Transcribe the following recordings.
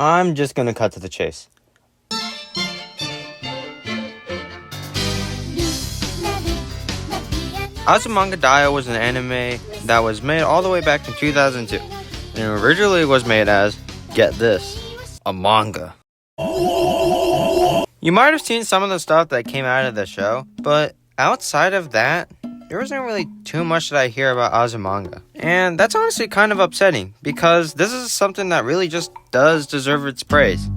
I'm just gonna cut to the chase. Azumanga Daioh was an anime that was made all the way back in 2002. And it originally was made as, get this, a manga. You might have seen some of the stuff that came out of the show, but outside of that, there wasn't really too much that I hear about Azumanga. And that's honestly kind of upsetting, because this is something that really just does deserve its praise.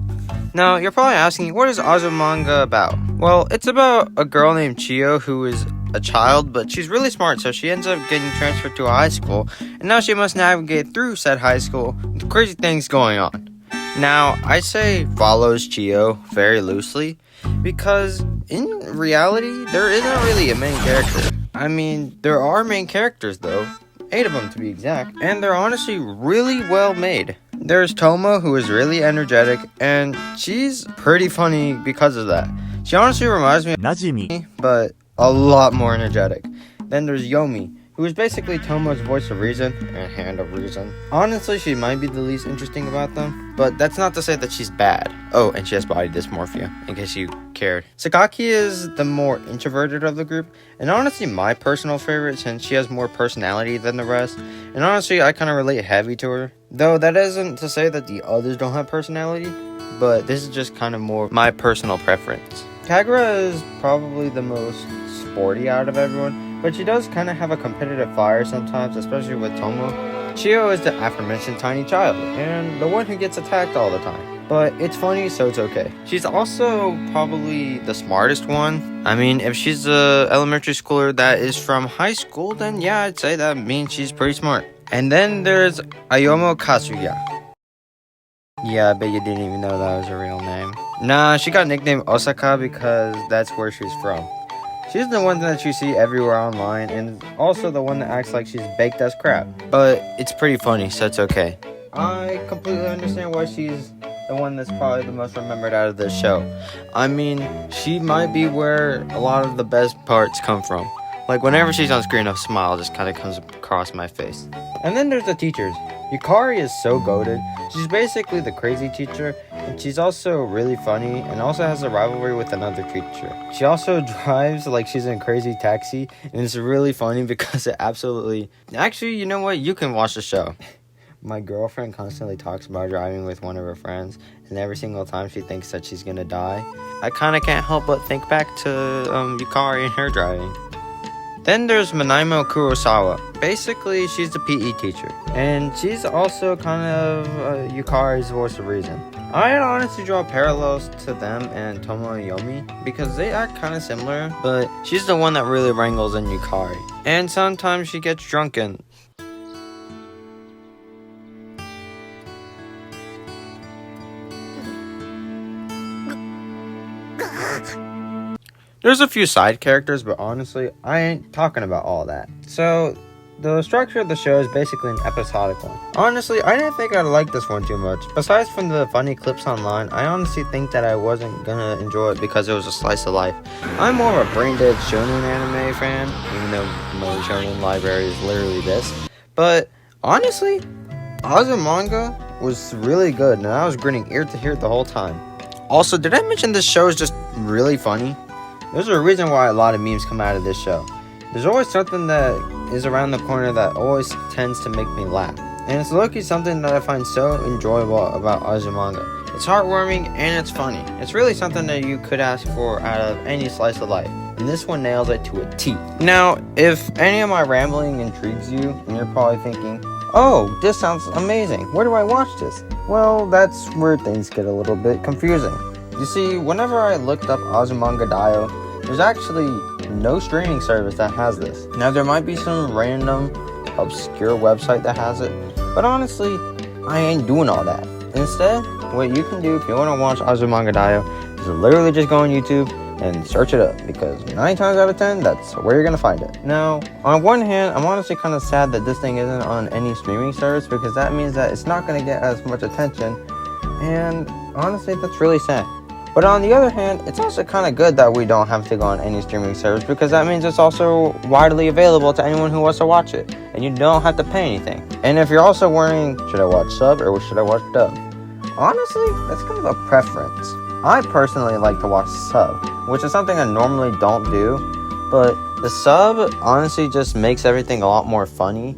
Now, you're probably asking, what is Azumanga about? Well, it's about a girl named Chiyo who is a child, but she's really smart, so she ends up getting transferred to a high school, and now she must navigate through said high school with crazy things going on. Now, I say follows Chiyo very loosely, because in reality, there isn't really a main character. I mean, there are main characters though, 8 of them to be exact, and they're honestly really well made. There's Tomo, who is really energetic, and she's pretty funny because of that. She honestly reminds me of Najimi, but a lot more energetic. Then there's Yomi, who is basically Tomo's voice of reason and hand of reason. Honestly, she might be the least interesting about them, but that's not to say that she's bad. Oh, and she has body dysmorphia, in case you cared. Sakaki is the more introverted of the group, and honestly my personal favorite since she has more personality than the rest, and honestly I kind of relate heavy to her. Though that isn't to say that the others don't have personality, but this is just kind of more my personal preference. Kagura is probably the most sporty out of everyone, but she does kind of have a competitive fire sometimes, especially with Tomo. Chiyo is the aforementioned tiny child, and the one who gets attacked all the time. But it's funny, so it's okay. She's also probably the smartest one. I mean, if she's a elementary schooler that is from high school, then yeah, I'd say that means she's pretty smart. And then there's Ayomo Kasuya. Yeah, I bet you didn't even know that was her real name. Nah, she got nicknamed Osaka because that's where she's from. She's the one that you see everywhere online, and also the one that acts like she's baked as crap. But it's pretty funny, so it's okay. I completely understand why she's the one that's probably the most remembered out of this show. I mean, she might be where a lot of the best parts come from. Like, whenever she's on screen, a smile just kind of comes across my face. And then there's the teachers. Yukari is so goated. She's basically the crazy teacher, and she's also really funny, and also has a rivalry with another teacher. She also drives like she's in Crazy Taxi, and it's really funny because it absolutely... Actually, you know what? You can watch the show. My girlfriend constantly talks about driving with one of her friends, and every single time she thinks that she's gonna die, I kind of can't help but think back to Yukari and her driving. Then there's Manaimo Kurosawa. Basically, she's the PE teacher, and she's also kind of Yukari's voice of reason. I honestly draw parallels to them and Tomo and Yomi because they act kind of similar, but she's the one that really wrangles in Yukari. And sometimes she gets drunken. There's a few side characters, but honestly, I ain't talking about all that. So, the structure of the show is basically an episodic one. Honestly, I didn't think I'd like this one too much. Besides from the funny clips online, I honestly think that I wasn't gonna enjoy it because it was a slice of life. I'm more of a brain-dead shonen anime fan, even though my shonen library is literally this. But, honestly, Azumanga was really good, and I was grinning ear to ear the whole time. Also, did I mention this show is just really funny? There's a reason why a lot of memes come out of this show. There's always something that is around the corner that always tends to make me laugh. And it's low-key something that I find so enjoyable about Azumanga. It's heartwarming and it's funny. It's really something that you could ask for out of any slice of life. And this one nails it to a T. Now, if any of my rambling intrigues you, and you're probably thinking, oh, this sounds amazing. Where do I watch this? Well, that's where things get a little bit confusing. You see, whenever I looked up Azumanga Daioh, there's actually no streaming service that has this. Now, there might be some random, obscure website that has it, but honestly, I ain't doing all that. Instead, what you can do if you want to watch Azumanga Daioh is literally just go on YouTube and search it up, because 9 times out of 10, that's where you're going to find it. Now, on one hand, I'm honestly kind of sad that this thing isn't on any streaming service, because that means that it's not going to get as much attention, and honestly, that's really sad. But on the other hand, it's also kind of good that we don't have to go on any streaming service, because that means it's also widely available to anyone who wants to watch it, and you don't have to pay anything. And if you're also worrying, should I watch sub or should I watch dub? Honestly, that's kind of a preference. I personally like to watch sub, which is something I normally don't do, but the sub honestly just makes everything a lot more funny.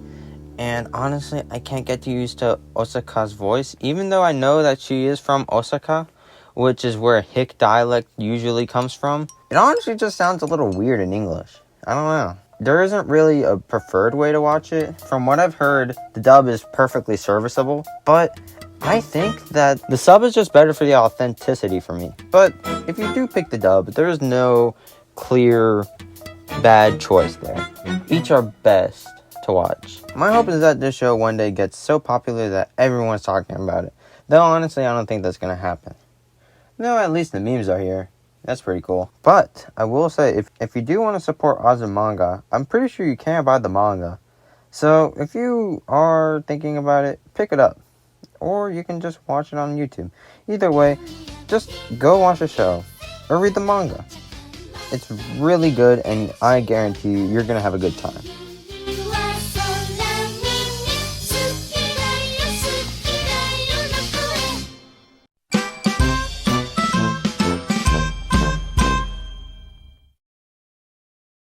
And honestly, I can't get used to Osaka's voice, even though I know that she is from Osaka, which is where Hick dialect usually comes from. It honestly just sounds a little weird in English. I don't know. There isn't really a preferred way to watch it. From what I've heard, the dub is perfectly serviceable, but I think that the sub is just better for the authenticity for me. But if you do pick the dub, there is no clear bad choice there. Each are best to watch. My hope is that this show one day gets so popular that everyone's talking about it. Though honestly, I don't think that's gonna happen. No, at least the memes are here. That's pretty cool. But I will say, if you do want to support Azumanga, I'm pretty sure you can buy the manga. So if you are thinking about it, pick it up. Or you can just watch it on YouTube. Either way, just go watch the show. Or read the manga. It's really good, and I guarantee you, you're going to have a good time.